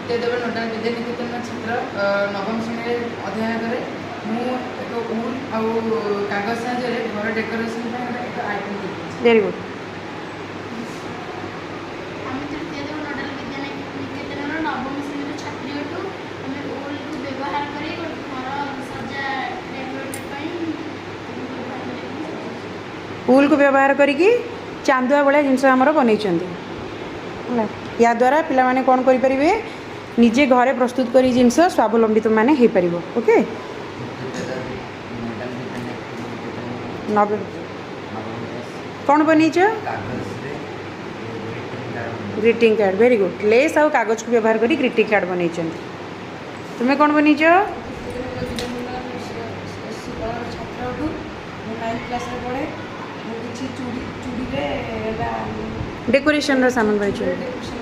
तृतीयदेव नोडाल विद्यानिकेतन छात्र नवम श्रेणी अध्ययन करे मु एक उल आउ कागज साहाय्य घर डेकोरेशन एक आइटम देखी। Very good. आम तृतीयदेव नोडाल विद्यानिकेतन नवम श्रेणी छात्री अटू आम उल को व्यवहार करी घर सजा डेकोरेट उल को व्यवहार करिकी चांदुआ भाया जिनस आमर बनई या द्वारा पिला माने कौन करें निजे घरे प्रस्तुत करी जिनस स्वावलंबित माने हो पार। ओके नव कौन बनईच ग्रीटिंग कार्ड। Very good. लेस आउ कागज को व्यवहार करी ग्रीटिंग कार्ड बनई। तुम्हें कौन बनईच? छात्र अटू 9th क्लास रे पढ़े किसी चूड़ी चूड़ी रे डेकोरेशन सामान बन। डेकोरेशन